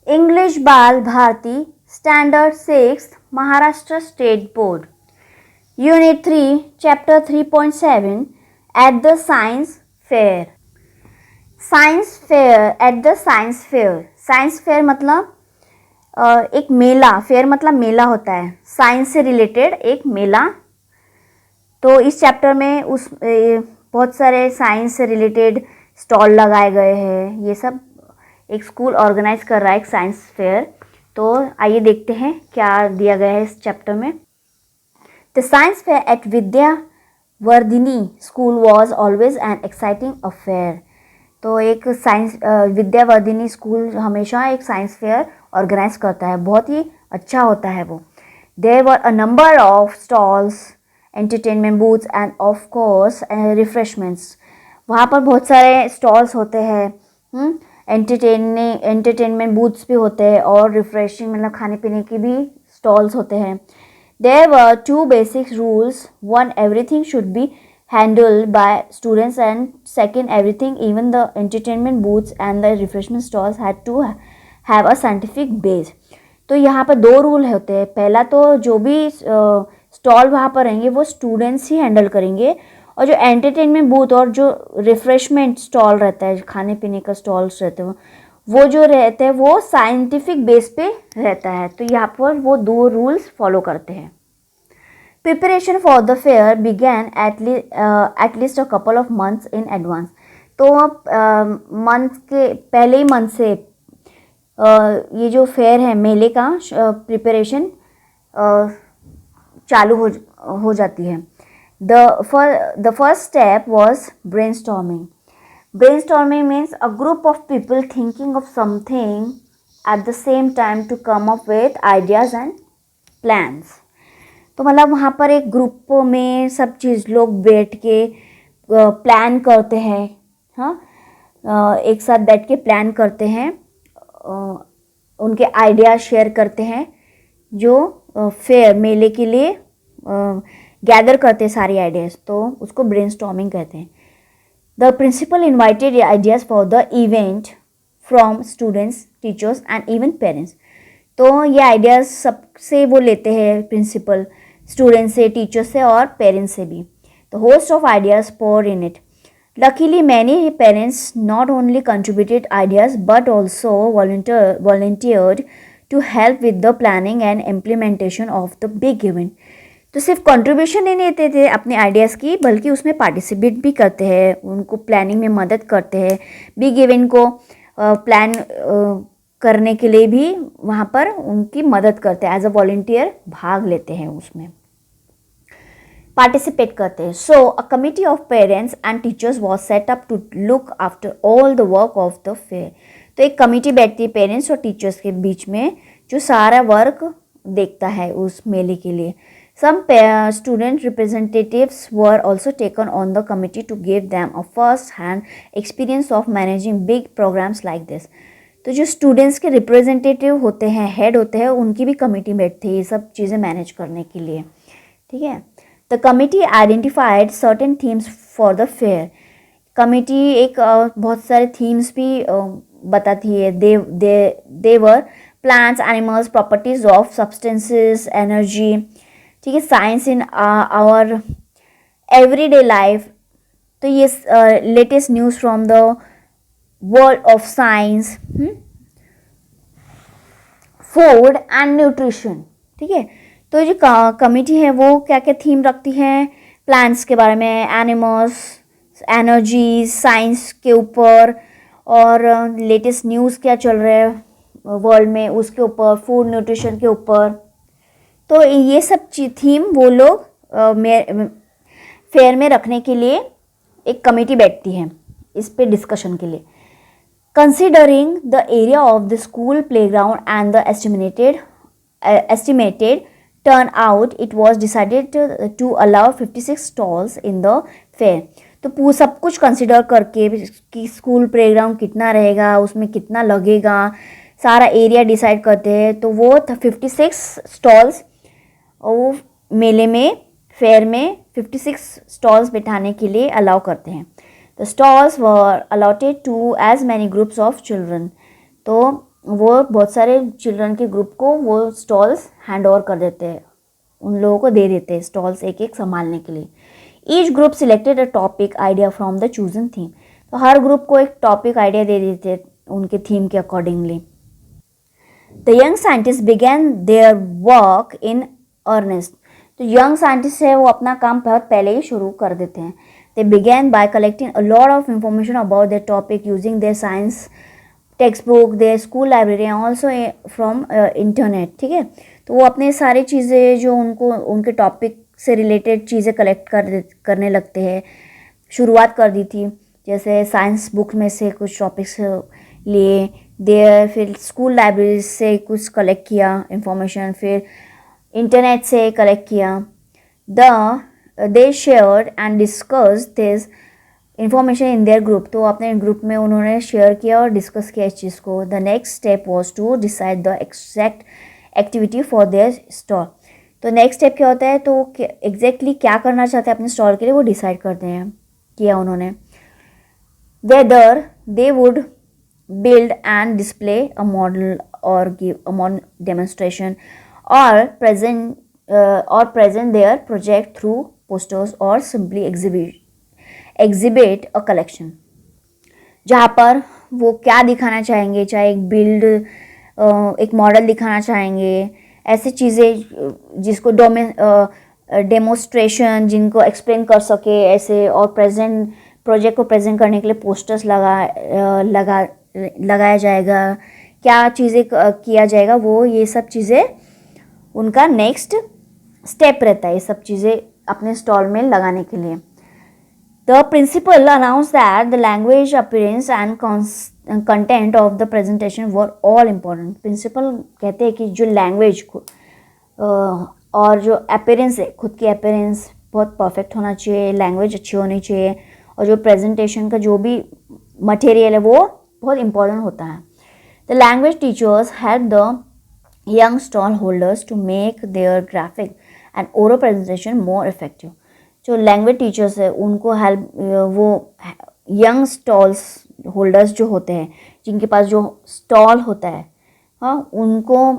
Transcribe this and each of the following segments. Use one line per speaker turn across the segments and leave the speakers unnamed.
English Bal Bharati standard 6 Maharashtra state board unit 3 chapter 3.7 at the science fair. Science fair at the science fair. Science fair मतलब एक मेला, fair मतलब मेला होता है, science से related एक मेला। तो इस चैप्टर में बहुत सारे साइंस से रिलेटेड स्टॉल लगाए गए हैं। ये सब एक स्कूल ऑर्गेनाइज कर रहा है एक साइंस फेयर। तो आइए देखते हैं क्या दिया गया है इस चैप्टर में। The science fair eight Vidyavardhini school was always an exciting affair. तो एक साइंस विद्यावर्धिनी स्कूल हमेशा एक साइंस फेयर ऑर्गेनाइज करता है, बहुत ही अच्छा होता है वो। There were a number of stalls, entertainment booths and of course refreshments. वहाँ पर बहुत सारे स्टॉल्स होते हैं, एंटरटेनमेंट बूथ्स भी होते हैं और रिफ्रेशिंग मतलब खाने पीने की भी स्टॉल्स होते हैं। There were 2 basic rules, one everything should be handled by students and second everything even the entertainment booths and the refreshment stalls had to have a scientific base। तो यहाँ पर 2 रूल होते हैं। पहला तो जो भी स्टॉल वहाँ पर रहेंगे वो स्टूडेंट्स ही हैंडल करेंगे, और जो एंटरटेनमेंट बूथ और जो रिफ्रेशमेंट स्टॉल रहता है, खाने पीने का स्टॉल्स रहते हैं, वो जो रहते हैं वो साइंटिफिक बेस पे रहता है। तो यहाँ पर वो 2 रूल्स फॉलो करते हैं। Preparation for the fair began at least a couple of months in advance। तो मंथ के पहले ही मंथ से ये जो फेयर है मेले का प्रिपरेशन चालू हो जाती है। The first step was brainstorming। Brainstorming means a group of people thinking of something at the same time to come up with ideas and plans। तो मतलब वहाँ पर एक ग्रुप में सब चीज़ लोग बैठ के प्लान करते हैं। हाँ, एक साथ बैठ के प्लान करते हैं, उनके आइडिया शेयर करते हैं, जो फेयर मेले के लिए गैदर करते हैं सारी आइडियाज़। तो उसको ब्रेनस्टॉर्मिंग कहते हैं। The principal invited ideas for the event from students, teachers and even parents. तो ये आइडियाज़ सबसे वो लेते हैं प्रिंसिपल, स्टूडेंट्स से, टीचर्स से और पेरेंट्स से भी। The host of ideas pour in it. Luckily many parents not only contributed ideas but also volunteered to help with the planning and implementation of the big event. तो सिर्फ contribution नहीं देते थे अपने आइडियाज़ की, बल्कि उसमें पार्टिसिपेट भी करते हैं, उनको प्लानिंग में मदद करते हैं, बिग इवेंट को प्लान करने के लिए भी वहाँ पर उनकी मदद करते हैं, एज अ वॉलंटियर भाग लेते हैं, उसमें पार्टिसिपेट करते हैं। So a committee of parents and teachers was set up to look after all the work of the fair. तो एक कमिटी बैठती है पेरेंट्स और टीचर्स के बीच में, जो सारा वर्क देखता है उस मेले के लिए। सम student representatives were also taken on the committee to give them a first hand experience of managing big programs like this। तो जो स्टूडेंट्स के रिप्रेजेंटेटिव होते हैं, हेड होते हैं, उनकी भी कमेटी बैठती है ये सब चीज़ें मैनेज करने के लिए। ठीक है। The committee identified certain themes for the fair. Committee एक बहुत सारे थीम्स भी बताती है। They were plants, animals, properties of substances, energy, ठीक है, science in our everyday life. तो ये latest news from the world of science, food and nutrition. ठीक है। तो जो कमिटी है वो क्या क्या थीम रखती है, प्लांट्स के बारे में, एनिमल्स, एनर्जी, साइंस के ऊपर, और लेटेस्ट न्यूज़ क्या चल रहा है वर्ल्ड में उसके ऊपर, फूड न्यूट्रिशन के ऊपर। तो ये सब थीम वो लोग फेयर में रखने के लिए एक कमेटी बैठती है इस पे डिस्कशन के लिए। Considering the area of the school playground and the estimated turnout, it was decided to allow 56 stalls in the fair। तो सब कुछ कंसिडर करके कि स्कूल प्लेग्राउंड कितना रहेगा, उसमें कितना लगेगा, सारा एरिया डिसाइड करते हैं। तो वो 56 स्टॉल्स वो मेले में, फेयर में 56 स्टॉल्स बिठाने के लिए अलाउ करते हैं। The stalls were allotted to as many groups of children। तो वो बहुत सारे चिल्ड्रन के ग्रुप को वो स्टॉल्स हैंड ओवर कर देते हैं, उन लोगों को दे देते हैं स्टॉल्स एक एक संभालने के लिए. Each group selected a topic idea from the chosen theme. तो हर ग्रुप को एक टॉपिक आइडिया दे देते उनके थीम के accordingly. The young scientist began their work in earnest. तो यंग साइंटिस्ट है वो अपना काम बहुत पहले ही शुरू कर देते हैं. They began by collecting a lot of information about their topic using their science textbook, their school library and also from internet. ठीक है, तो वो अपने सारी चीज़ें जो उनको उनके टॉपिक से रिलेटेड चीज़ें कलेक्ट करने लगते हैं. शुरुआत कर दी थी, जैसे साइंस बुक में से कुछ टॉपिक्स लिए, देयर फिर स्कूल लाइब्रेरी से कुछ कलेक्ट किया इंफॉर्मेशन, फिर इंटरनेट से कलेक्ट किया. दे shared and discuss this information in their group. तो अपने ग्रुप में उन्होंने शेयर किया और डिस्कस किया इस चीज़ को. The next step was to decide the exact activity for their stall. तो नेक्स्ट स्टेप क्या होता है, तो एग्जैक्टली क्या करना चाहते हैं अपने स्टॉल के लिए वो डिसाइड करते हैं, किया उन्होंने. Whether they would build and display a model or give a demonstration or present their project through posters or simply exhibit a collection. जहाँ पर वो क्या दिखाना चाहेंगे, चाहे एक मॉडल दिखाना चाहेंगे, ऐसी चीज़ें जिसको डेमोस्ट्रेशन जिनको एक्सप्लेन कर सके ऐसे, और प्रोजेक्ट को प्रेजेंट करने के लिए पोस्टर्स लगाया जाएगा, क्या चीज़ें किया जाएगा, वो ये सब चीज़ें उनका नेक्स्ट स्टेप रहता है, ये सब चीज़ें अपने स्टॉल में लगाने के लिए. The principal announce that the language, appearance and content of the presentation were all important. Principal कहते हैं कि जो लैंग्वेज और जो अपीयरेंस है, खुद की अपीयरेंस बहुत परफेक्ट होना चाहिए, लैंग्वेज अच्छी होनी चाहिए, और जो प्रेजेंटेशन का जो भी मटेरियल है वो बहुत इंपॉर्टेंट होता है. The language teachers help the young stall holders to make their graphic and oral presentation more effective. जो लैंग्वेज टीचर्स है उनको हेल्प, वो यंग स्टॉल्स होल्डर्स जो होते हैं, जिनके पास जो स्टॉल होता है, हाँ, उनको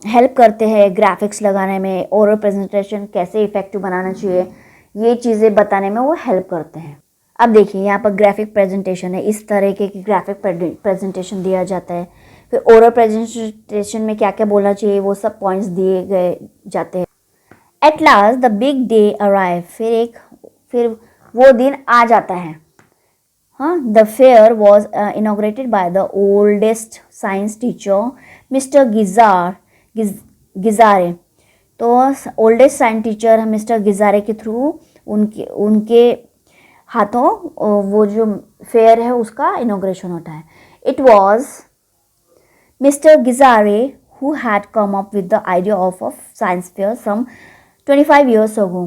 हेल्प करते हैं ग्राफिक्स लगाने में, ओरल प्रेजेंटेशन कैसे इफेक्टिव बनाना चाहिए, ये चीज़ें बताने में वो हेल्प करते हैं. अब देखिए यहाँ पर ग्राफिक प्रेजेंटेशन है, इस तरह के ग्राफिक प्रेजेंटेशन दिया जाता है. फिर ओरल प्रेजेंटेशन में क्या क्या बोलना चाहिए वो सब पॉइंट्स दिए गए जाते हैं. At last the big day arrive. फिर वो दिन आ जाता है. हाँ, the fair was inaugurated by the oldest science teacher mister Gijare. तो oldest science teacher mister Gijare के थ्रू उनके हाथों वो जो फेयर है उसका इनॉग्रेशन होता है. It was mister Gijare who had come up with the idea of science fair some 25 years ago.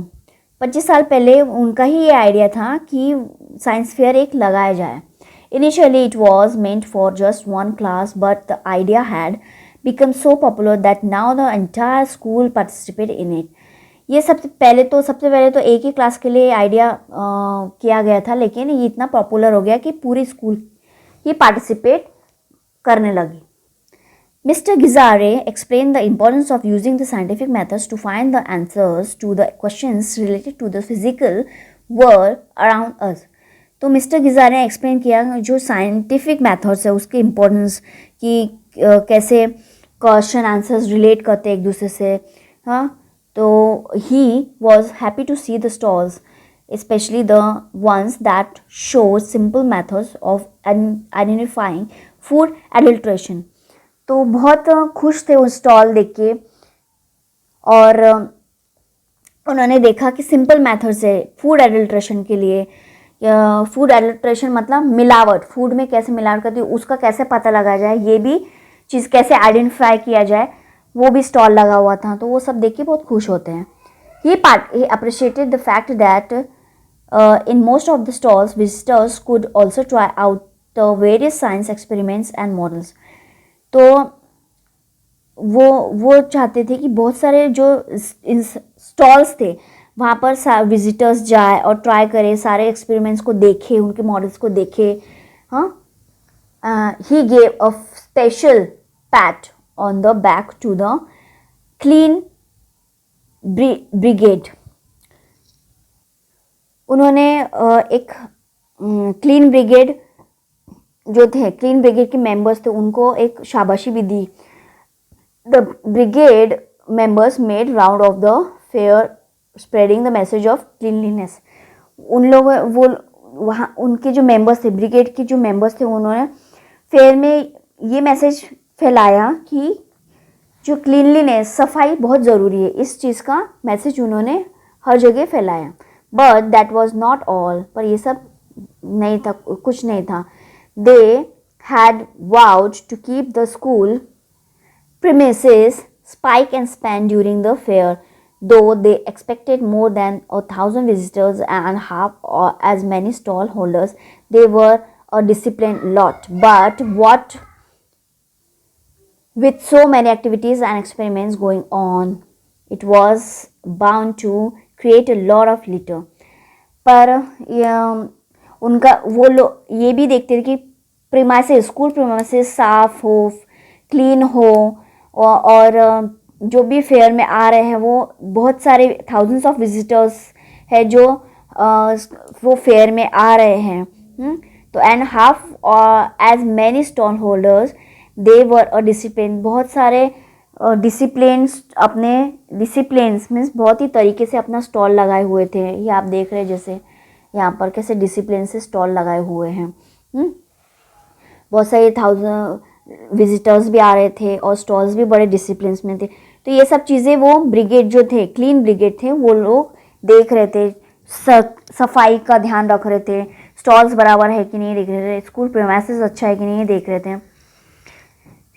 25 साल पहले उनका ही ये आइडिया था कि साइंस फेयर एक लगाया जाए. Initially it was meant for just one class, but the idea had become so popular that now the entire school participated in it. ये सबसे पहले तो एक ही क्लास के लिए आइडिया किया गया था, लेकिन ये इतना पॉपुलर हो गया कि पूरी स्कूल ये पार्टिसिपेट करने लगी. Mr. Gizare explained the importance of using the scientific methods to find the answers to the questions related to the physical world around us. तो मिस्टर गिजारे ने एक्सप्लेन किया जो साइंटिफिक मेथड्स है उसके इम्पोर्टेंस कि कैसे क्वेश्चन आंसर्स रिलेट करते हैं एक दूसरे से. हाँ, तो he was happy to see the stalls, especially the ones that show simple methods of identifying food adulteration. तो बहुत खुश थे उस स्टॉल देख के, और उन्होंने देखा कि सिंपल मेथड से फूड एडल्ट्रेशन के लिए, फूड एडल्ट्रेशन मतलब मिलावट, फूड में कैसे मिलावट करती है उसका कैसे पता लगाया जाए, ये भी चीज़ कैसे आइडेंटिफाई किया जाए, वो भी स्टॉल लगा हुआ था. तो वो सब देख के बहुत खुश होते हैं. He appreciated the fact that in most of the stalls visitors could also try out the various science experiments and models. तो वो चाहते थे कि बहुत सारे जो स्टॉल्स थे वहाँ पर विजिटर्स जाए और ट्राई करें, सारे एक्सपेरिमेंट्स को देखे, उनके मॉडल्स को देखे. हाँ, he gave a special pat on the back to the clean brigade. उन्होंने एक क्लीन ब्रिगेड जो थे, क्लीन ब्रिगेड के मेंबर्स थे, उनको एक शाबाशी भी दी. The brigade members made round of the fair spreading the message of cleanliness. उन लोग वो वहाँ उनके जो मेंबर्स थे, ब्रिगेड के जो मेंबर्स थे, उन्होंने फेयर में ये मैसेज फैलाया कि जो क्लीनलीनेस, सफाई बहुत ज़रूरी है. इस चीज़ का मैसेज उन्होंने हर जगह फैलाया. But that was not all. पर ये सब नहीं था, कुछ नहीं था. They had vowed to keep the school premises spike and span during the fair. Though they expected more than 1,000 visitors and half or as many stall holders, they were a disciplined lot. But what with so many activities and experiments going on, it was bound to create a lot of litter. पर उनका वो लोग ये भी देखते थे कि premises, school premises साफ हो, क्लीन हो, और जो भी फेयर में आ रहे हैं वो बहुत सारे थाउजेंड्स ऑफ विजिटर्स है जो वो फेयर में आ रहे हैं. तो and half as many stall holders they were a discipline. बहुत सारे डिसिप्लिन्स, अपने डिसिप्लिन्स मीन्स बहुत ही तरीके से अपना स्टॉल लगाए हुए थे. ये आप देख रहे हैं जैसे यहाँ पर कैसे डिसिप्लिन से स्टॉल लगाए हुए हैं. बहुत सारे थाउजेंड विजिटर्स भी आ रहे थे और स्टॉल्स भी बड़े डिसिप्लिन में थे. तो ये सब चीज़ें वो ब्रिगेड जो थे, क्लीन ब्रिगेड थे, वो लोग देख रहे थे, सफाई का ध्यान रख रहे थे, स्टॉल्स बराबर है कि नहीं देख रहे थे, स्कूल प्रीमाइसेस अच्छा है कि नहीं देख रहे थे.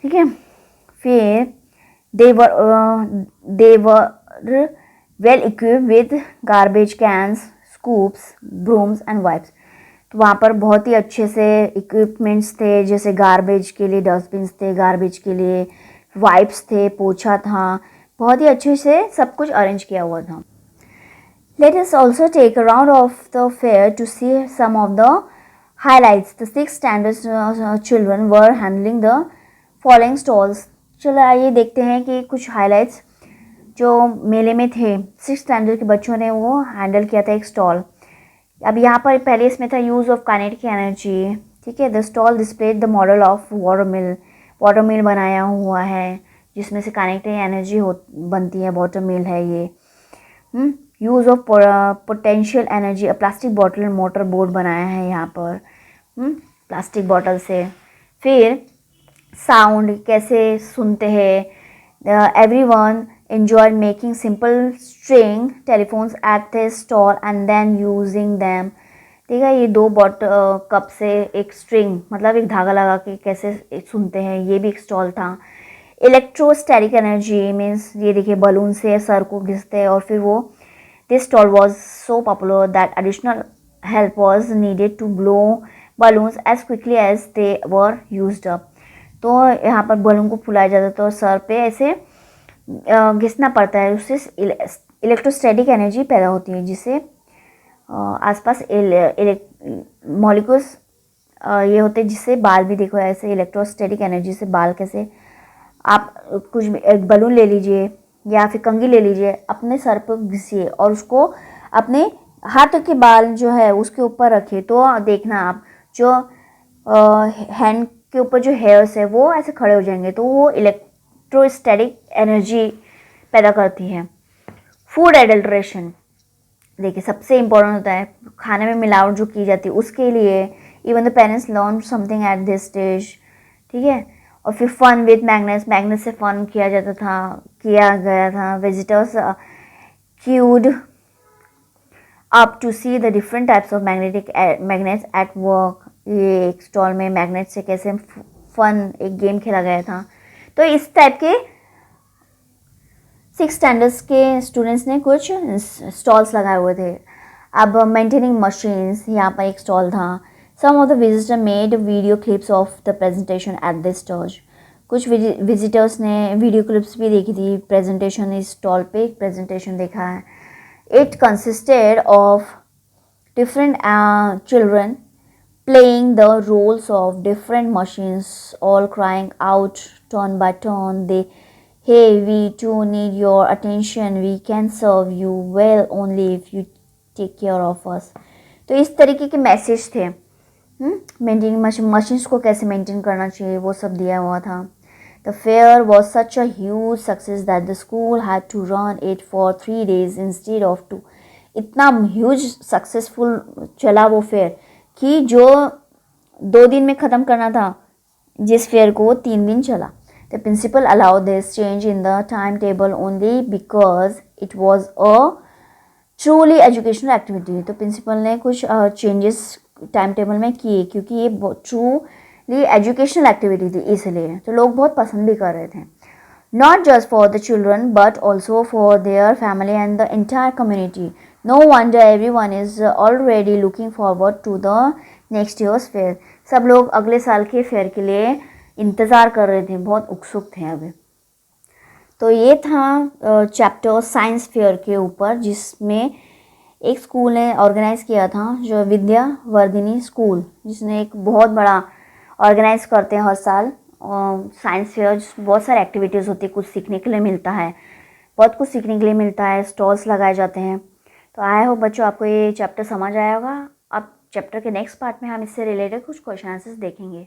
ठीक है. फिर they were well equipped with garbage cans, scoops, brooms and wipes. तो वहाँ पर बहुत ही अच्छे से इक्विपमेंट्स थे, जैसे गार्बेज के लिए डस्टबिन्स थे, गार्बेज के लिए वाइप्स थे, पोछा था, बहुत ही अच्छे से सब कुछ अरेंज किया हुआ था. Let us also take a round of the fair to see some of the highlights. The 6th standard children were handling the following stalls. चलो आइए देखते हैं कि कुछ हाईलाइट्स जो मेले में थे. 6th स्टैंडर्ड के बच्चों ने वो हैंडल किया था एक स्टॉल. अब यहाँ पर पहले इसमें था यूज़ ऑफ काइनेटिक एनर्जी. ठीक है. The stall displayed the model of water mill बनाया हुआ है जिसमें से काइनेटिक एनर्जी बनती है. वाटर मिल है ये. Use of potential energy, plastic bottle motor board बनाया है यहाँ पर प्लास्टिक बॉटल से. फिर साउंड कैसे सुनते हैं. Everyone enjoyed making simple string telephones at the stall and then using them. ठीक है. ये 2 कप से एक स्ट्रिंग मतलब एक धागा लगा के कैसे सुनते हैं, ये भी एक स्टॉल था. इलेक्ट्रोस्टैटिक एनर्जी मीन्स ये देखिए बलून से सर को घिसते हैं और फिर वो. This stall was so popular that additional help was needed to blow balloons as quickly as they were used up. तो यहाँ पर बलून को फुलाया जाता था और सर पे ऐसे घिसना पड़ता है. उससे इलेक्ट्रोस्टैटिक एनर्जी पैदा होती है जिससे आसपास मॉलिक्यूल्स ये होते हैं जिससे बाल भी देखो ऐसे इलेक्ट्रोस्टैटिक एनर्जी से बाल कैसे. आप कुछ एक बलून ले लीजिए या फिर कंघी ले लीजिए, अपने सर पर घिसिए और उसको अपने हाथ के बाल जो है उसके ऊपर रखिए. तो देखना आप जो हैंड के ऊपर जो हेयर्स है वो ऐसे खड़े हो जाएंगे. तो वो इलेक्ट्रोस्टैटिक एनर्जी पैदा करती है. फूड एडल्ट्रेशन देखिए सबसे इम्पोर्टेंट होता है. खाने में मिलावट जो की जाती है उसके लिए even the parents learn something at this stage. ठीक है. और फिर फन विद मैग्नेट्स से फन किया गया था. Visitors queued up to see the different types of magnets at work. ये एक स्टॉल में मैग्नेट से कैसे फन एक गेम खेला गया था. तो इस टाइप के 6 स्टैंडर्ड्स के स्टूडेंट्स ने कुछ स्टॉल्स लगाए हुए थे. अब मेंटेनिंग मशीन्स, यहाँ पर एक स्टॉल था. Some of the visitor made video clips of the presentation at this stall. कुछ विजिटर्स ने वीडियो क्लिप्स भी देखी थी प्रेजेंटेशन. इस स्टॉल पे एक प्रेजेंटेशन देखा है. It consisted of different children playing the roles of different machines, all crying out turn by turn. They, hey, we too need your attention, we can serve you well only if you take care of us. तो इस तरीके के message थे. Maintaining machines को कैसे maintain करना चाहिए वो सब दिया हुआ था. The fair was such a huge success that the school had to run it for 3 days instead of 2. इतना ह्यूज सक्सेसफुल चला वो फेयर कि जो 2 दिन में ख़त्म करना था, जिस फेयर को 3 दिन चला. The principal allowed this change in the timetable only because it was a truly educational activity. तो प्रिंसिपल ने कुछ चेंजेस टाइम टेबल में किए क्योंकि ये ट्रूली एजुकेशनल एक्टिविटी थी, इसलिए तो लोग बहुत पसंद भी कर रहे थे. Not just for the children but also for their family and the entire community. No wonder everyone is already looking forward to the next year's fair. सब लोग अगले साल के फेयर के लिए इंतज़ार कर रहे थे, बहुत उत्सुक थे अभी. तो ये था चैप्टर साइंस फेयर के ऊपर, जिसमें एक स्कूल ने ऑर्गेनाइज़ किया था, जो विद्या वर्धिनी स्कूल, जिसने एक बहुत बड़ा ऑर्गेनाइज़ करते हैं हर साल साइंस फेयर. बहुत सारे एक्टिविटीज़ होती है, कुछ सीखने के लिए मिलता है, बहुत कुछ सीखने के लिए मिलता है, स्टॉल्स लगाए जाते हैं. तो आई होप बच्चों आपको ये चैप्टर समझ आया होगा. अब चैप्टर के नेक्स्ट पार्ट में हम इससे रिलेटेड कुछ क्वेश्चन आंसर्स देखेंगे.